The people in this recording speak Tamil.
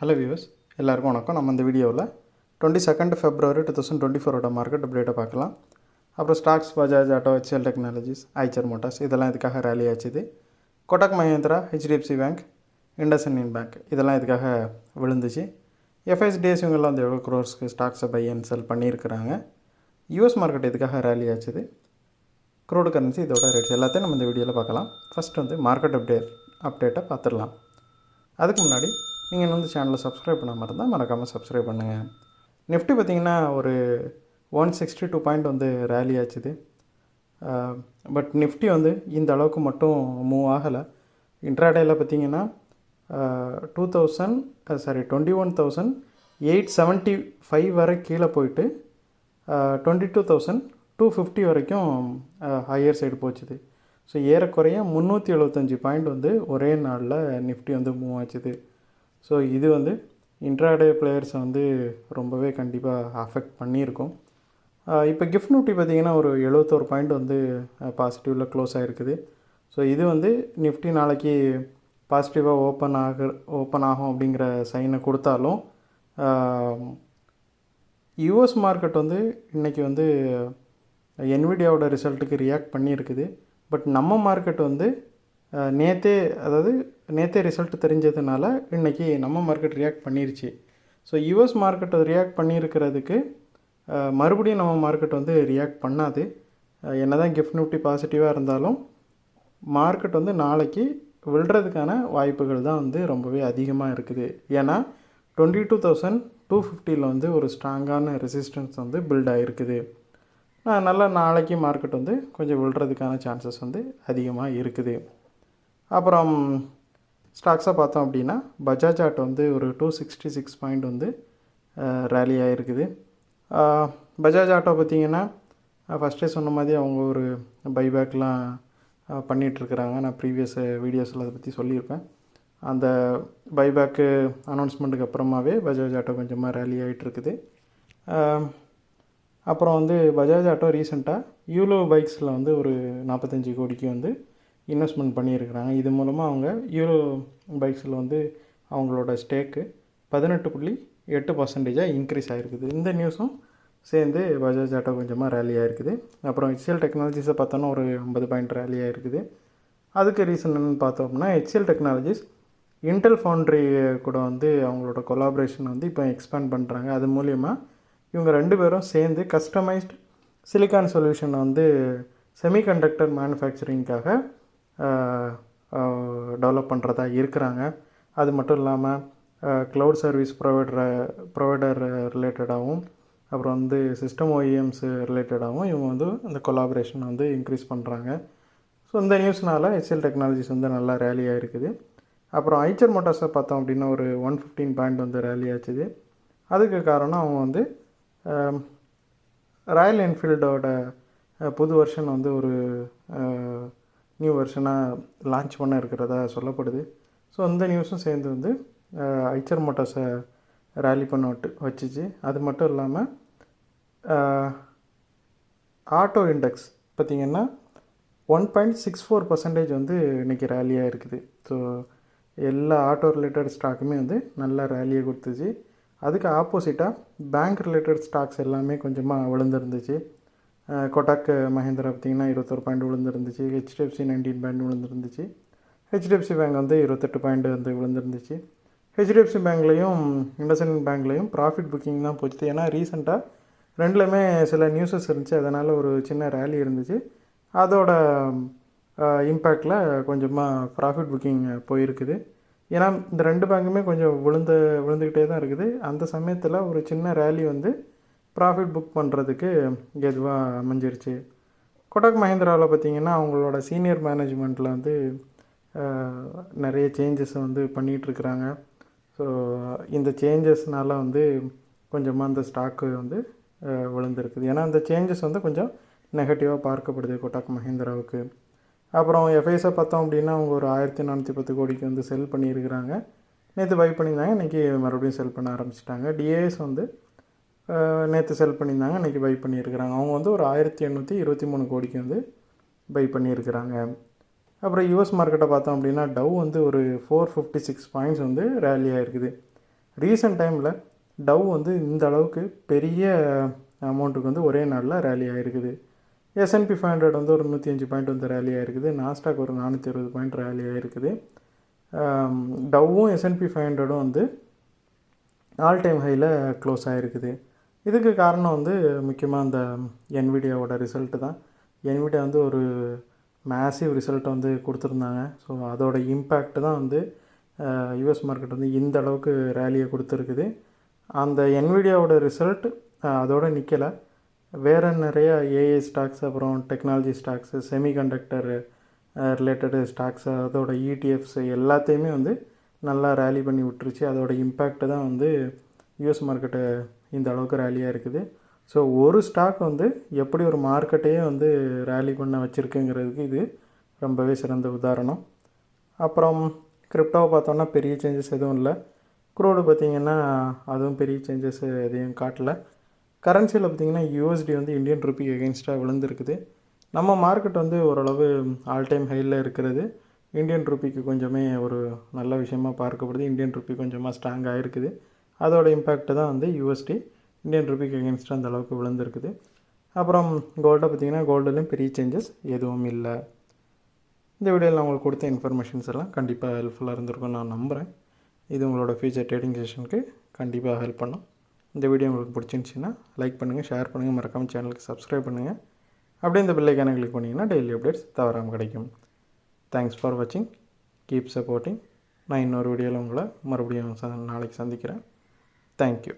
ஹலோ வியூவர்ஸ், எல்லாருக்கும் வணக்கம். நம்ம இந்த வீடியோவில் 22 February 2024 மார்க்கெட் அப்டேட்டை பார்க்கலாம். அப்புறம் stocks, Bajaj auto, HCL technologies, Eicher motors இதெல்லாம் இதுக்காக ரேலி ஆச்சுது. Kotak Mahindra, HDFC bank, IndusInd bank இதெல்லாம் இதுக்காக விழுந்துச்சு. FSDS இவங்கெல்லாம் வந்து எவ்வளோ க்ரோர்ஸ்க்கு ஸ்டாக்ஸை பை அண்ட் செல் பண்ணியிருக்கிறாங்க. யூஎஸ் மார்க்கெட் இதுக்காக ரேலி ஆச்சுது. க்ரூடு கரன்சி இதோட ரேட்ஸ் எல்லாத்தையும் நம்ம இந்த வீடியோவில் பார்க்கலாம். ஃபஸ்ட் வந்து மார்க்கெட் அப்டேட்டை பார்த்துடலாம். அதுக்கு முன்னாடி நீங்கள் வந்து சேனலை சப்ஸ்கிரைப் பண்ணாமல் இருந்தால் மறக்காமல் சப்ஸ்கிரைப் பண்ணுங்கள். நிஃப்டி பார்த்திங்கன்னா ஒரு 162 பாயிண்ட் வந்து ரேலி ஆச்சுது. பட் நிஃப்டி வந்து இந்த அளவுக்கு மட்டும் மூவ் ஆகலை. இன்ட்ராடேயில் பார்த்திங்கன்னா 21,875 வரை கீழே போயிட்டு 22,250 வரைக்கும் ஹையர் சைடு போச்சுது. ஸோ ஏறக்குறைய 375 பாயிண்ட் வந்து ஒரே நாளில் நிஃப்டி வந்து மூவ் ஆச்சுது. ஸோ இது வந்து இன்ட்ராடே பிளேயர்ஸை வந்து ரொம்பவே கண்டிப்பாக அஃபெக்ட் பண்ணியிருக்கும். இப்போ கிஃப்ட் நிஃப்டி பார்த்திங்கன்னா ஒரு 71 பாயிண்ட் வந்து பாசிட்டிவில் க்ளோஸ் ஆகிருக்குது. ஸோ இது வந்து நிஃப்டி நாளைக்கு பாசிட்டிவாக ஓப்பன் ஆகும் அப்படிங்கிற சைனை கொடுத்தாலும் யூஎஸ் மார்க்கெட் வந்து இன்றைக்கி வந்து என்விடியாவோட ரிசல்ட்டுக்கு ரியாக்ட் பண்ணியிருக்குது. பட் நம்ம மார்க்கெட் வந்து நேற்றே ரிசல்ட் தெரிஞ்சதுனால இன்றைக்கி நம்ம மார்க்கெட் ரியாக்ட் பண்ணிருச்சு. ஸோ யூஎஸ் மார்க்கெட் ரியாக்ட் பண்ணியிருக்கிறதுக்கு மறுபடியும் நம்ம மார்க்கெட் வந்து ரியாக்ட் பண்ணாது. என்ன தான் கிஃப்ட் நிஃப்டி பாசிட்டிவாக இருந்தாலும் மார்க்கெட் வந்து நாளைக்கு விழுறதுக்கான வாய்ப்புகள் தான் வந்து ரொம்பவே அதிகமாக இருக்குது. ஏன்னா 22,250 வந்து ஒரு ஸ்ட்ராங்கான ரெசிஸ்டன்ஸ் வந்து பில்ட் ஆகிருக்குது. நல்லா நாளைக்கு மார்க்கெட் வந்து கொஞ்சம் விழுறதுக்கான சான்சஸ் வந்து அதிகமாக இருக்குது. அப்புறம் ஸ்டாக்ஸாக பார்த்தோம் அப்படின்னா பஜாஜ் ஆட்டோ வந்து ஒரு 266 பாயிண்ட் வந்து ரேலி ஆகிருக்குது. பஜாஜ் ஆட்டோ பார்த்திங்கன்னா ஃபஸ்ட்டே சொன்ன மாதிரி அவங்க ஒரு பைபேக்லாம் பண்ணிகிட்ருக்குறாங்க. நான் ப்ரீவியஸ் வீடியோஸில் அதை பற்றி சொல்லியிருப்பேன். அந்த பைபேக்கு அனௌன்ஸ்மெண்ட்டுக்கு அப்புறமாவே பஜாஜ் ஆட்டோ கொஞ்சமாக ரேலி ஆகிட்டுருக்குது. அப்புறம் வந்து பஜாஜ் ஆட்டோ ரீசெண்டாக யூலோ பைக்ஸில் வந்து ஒரு 45 கோடிக்கு வந்து இன்வெஸ்ட்மெண்ட் பண்ணியிருக்கிறாங்க. இது மூலமாக அவங்க யூலோ பைக்ஸில் வந்து அவங்களோட ஸ்டேக்கு 18.8% இன்க்ரீஸ் ஆகிருக்குது. இந்த நியூஸும் சேர்ந்து பஜாஜ் ஆட்டோ கொஞ்சமாக ரேலி ஆகிருக்குது. அப்புறம் HCL டெக்னாலஜிஸை பார்த்தோன்னா ஒரு 50 பாயிண்ட் ரேலி ஆகிருக்குது. அதுக்கு ரீசன் என்னென்னு பார்த்தோம்னா HCL டெக்னாலஜிஸ் இன்டெல் ஃபவுண்ட்ரி கூட வந்து அவங்களோட கொலாபரேஷன் வந்து இப்போ எக்ஸ்பேண்ட் பண்ணுறாங்க. அது மூலிமா இவங்க 2 பேரும் சேர்ந்து கஸ்டமைஸ்டு சிலிக்கான் சொல்யூஷனை வந்து செமிகண்டக்டர் மேனுஃபேக்சரிங்காக டெவலப் பண்ணுறதா இருக்கிறாங்க. அது மட்டும் இல்லாமல் க்ளவுட் சர்வீஸ் ப்ரொவைடர் ரிலேட்டடாகவும் அப்புறம் வந்து சிஸ்டம் OEMs ரிலேட்டடாகவும் இவங்க வந்து அந்த கொலாபரேஷனை வந்து இன்க்ரீஸ் பண்ணுறாங்க. ஸோ இந்த நியூஸ்னால் HCL டெக்னாலஜிஸ் வந்து நல்லா ரேலி ஆகிருக்குது. அப்புறம் ஐச்சர் மோட்டார்ஸை பார்த்தோம் அப்படின்னா ஒரு 115 பாயிண்ட் வந்து ரேலி ஆச்சுது. அதுக்கு காரணம் அவங்க வந்து ராயல் என்ஃபீல்டோட புது வெர்ஷன் வந்து ஒரு நியூ வெர்ஷனாக லான்ச் பண்ண இருக்கிறதா சொல்லப்படுது. ஸோ இந்த நியூஸும் சேர்ந்து வந்து ஐச்சர் மோட்டார்ஸை ரேலி பண்ண வச்சுச்சு. அது மட்டும் இல்லாமல் ஆட்டோ இண்டெக்ஸ் பார்த்திங்கன்னா 1.64% வந்து இன்றைக்கி ரேலியாக இருக்குது. ஸோ எல்லா ஆட்டோ ரிலேட்டட் ஸ்டாக்குமே வந்து நல்ல ரேலியை கொடுத்துச்சு. அதுக்கு ஆப்போசிட்டாக பேங்க் ரிலேட்டட் ஸ்டாக்ஸ் எல்லாமே கொஞ்சமாக விழுந்துருந்துச்சு. கோட்டக் மஹேந்திரா பார்த்திங்கன்னா 21 பாயிண்ட் விழுந்துருந்துச்சு. HDFC 19 பாயிண்ட் விழுந்துருந்துச்சு. HDFC பேங்க் வந்து 28 பாயிண்ட் வந்து விழுந்துருந்துச்சு. HDFC பேங்க்லேயும் இண்டஸ்இண்ட் பேங்க்லேயும் ப்ராஃபிட் புக்கிங் தான் போச்சு. ஏன்னா ரீசெண்டாக ரெண்டுலேயுமே சில நியூஸஸ் இருந்துச்சு. அதனால் ஒரு சின்ன ரேலி இருந்துச்சு. அதோட இம்பேக்டில் கொஞ்சமாக ப்ராஃபிட் புக்கிங் போயிருக்குது. ஏன்னா இந்த 2 பேங்க்குமே கொஞ்சம் விழுந்துக்கிட்டே தான் இருக்குது. அந்த சமயத்தில் ஒரு சின்ன ரேலி வந்து ப்ராஃபிட் புக் பண்ணுறதுக்கு எதுவாக அமைஞ்சிருச்சு. கோட்டக் மஹேந்திராவில் பார்த்திங்கன்னா அவங்களோட சீனியர் மேனேஜ்மெண்ட்டில் வந்து நிறைய சேஞ்சஸை வந்து பண்ணிகிட்ருக்குறாங்க. ஸோ இந்த சேஞ்சஸ்னால் வந்து கொஞ்சமாக அந்த ஸ்டாக்கு வந்து விழுந்திருக்குது. ஏன்னா அந்த சேஞ்சஸ் வந்து கொஞ்சம் நெகட்டிவாக பார்க்கப்படுது கோட்டக் மஹேந்திராவுக்கு. அப்புறம் எஃப்ஐஸை பார்த்தோம் அப்படின்னா அவங்க ஒரு 1410 கோடிக்கு வந்து செல் பண்ணியிருக்கிறாங்க. நேற்று பை பண்ணியிருந்தாங்க, இன்றைக்கி மறுபடியும் செல் பண்ண ஆரம்பிச்சிட்டாங்க. டிஏஎஸ் வந்து நேற்று செல் பண்ணியிருந்தாங்க, இன்றைக்கி பை பண்ணியிருக்கிறாங்க. அவங்க வந்து ஒரு 1823 கோடிக்கு வந்து பை பண்ணியிருக்கிறாங்க. அப்புறம் யூஎஸ் மார்க்கெட்டை பார்த்தோம் அப்படின்னா டவ் வந்து ஒரு 456 பாயிண்ட்ஸ் வந்து ரேலி ஆகிருக்குது. ரீசெண்ட் டைமில் டவ் வந்து இந்த அளவுக்கு பெரிய அமௌண்ட்டுக்கு வந்து ஒரே நாளில் ரேலி ஆகிருக்குது. S&P 500 வந்து ஒரு 105 பாயிண்ட் வந்து ரேலி ஆகிருக்குது. நாஸ்டாக் ஒரு 460 பாயிண்ட் ரேலி ஆகிருக்குது. டவ்வும் S&P 500ம் வந்து ஆல் டைம் ஹையில் க்ளோஸ் ஆகிருக்குது. இதுக்கு காரணம் வந்து முக்கியமாக அந்த NVIDIAவோட ரிசல்ட்டு தான். NVIDIA வந்து ஒரு மேசிவ் ரிசல்ட்டை வந்து கொடுத்துருந்தாங்க. ஸோ அதோட இம்பேக்ட் தான் வந்து US மார்க்கெட் வந்து இந்த அளவுக்கு ரேலியை கொடுத்துருக்குது. அந்த NVIDIAவோட ரிசல்ட் அதோடு நிற்கலை. வேறு நிறையா AI ஸ்டாக்ஸ், அப்புறம் technology stocks, semiconductor related stocks, அதோட ETFs எல்லாத்தையுமே வந்து நல்லா ரேலி பண்ணி விட்டுருச்சு. அதோட இம்பேக்ட்டு தான் வந்து US மார்க்கெட்டு இந்த அளவுக்கு ரேலியாக இருக்குது. ஸோ ஒரு ஸ்டாக் வந்து எப்படி ஒரு மார்க்கெட்டையே வந்து ரேலி பண்ண வச்சுருக்குங்கிறதுக்கு இது ரொம்பவே சிறந்த உதாரணம். அப்புறம் கிரிப்டோவை பார்த்தோன்னா பெரிய சேஞ்சஸ் எதுவும் இல்லை. க்ரூடு பார்த்திங்கன்னா அதுவும் பெரிய சேஞ்சஸ் எதையும் காட்டல. கரன்சியில் பார்த்திங்கன்னா USD வந்து இந்தியன் ருப்பி எகென்ஸ்டாக விழுந்துருக்குது. நம்ம மார்க்கெட் வந்து ஓரளவு ஆல் டைம் ஹையில் இருக்கிறது இந்தியன் ருப்பிக்கு கொஞ்சமே ஒரு நல்ல விஷயமாக பார்க்கப்படுது. இந்தியன் ருப்பி கொஞ்சமாக ஸ்ட்ராங் ஆகிருக்குது. அதோட இம்பேக்ட் தான் வந்து USD இந்தியன் ருப்பிக்கு எகென்ஸ்டாக அந்த அளவுக்கு விழுந்துருக்குது. அப்புறம் கோல்டை பார்த்திங்கன்னா கோல்டுலேயும் பெரிய சேஞ்சஸ் எதுவும் இல்லை. இந்த வீடியோவில் நான் உங்களுக்கு கொடுத்த இன்ஃபர்மேஷன்ஸ் எல்லாம் கண்டிப்பாக ஹெல்ப்ஃபுல்லாக இருந்திருக்கும்னு நான் நம்புகிறேன். இது உங்களோட ஃபியூச்சர் ட்ரேடிங் செஷனுக்கு கண்டிப்பாக ஹெல்ப் பண்ணும். இந்த வீடியோ உங்களுக்கு பிடிச்சிருந்துச்சின்னா லைக் பண்ணுங்கள், ஷேர் பண்ணுங்கள், மறக்காமல் சேனலுக்கு சப்ஸ்கிரைப் பண்ணுங்கள். அப்படியே இந்த பெல் ஐக்கானை கிளிக் பண்ணிங்கன்னா டெய்லி அப்டேட்ஸ் தவறாமல் கிடைக்கும். தேங்க்ஸ் ஃபார் வாட்சிங், கீப் சப்போர்ட்டிங். நான் இன்னொரு வீடியோவில் உங்களை மறுபடியும் நாளைக்கு சந்திக்கிறேன். தேங்க்யூ.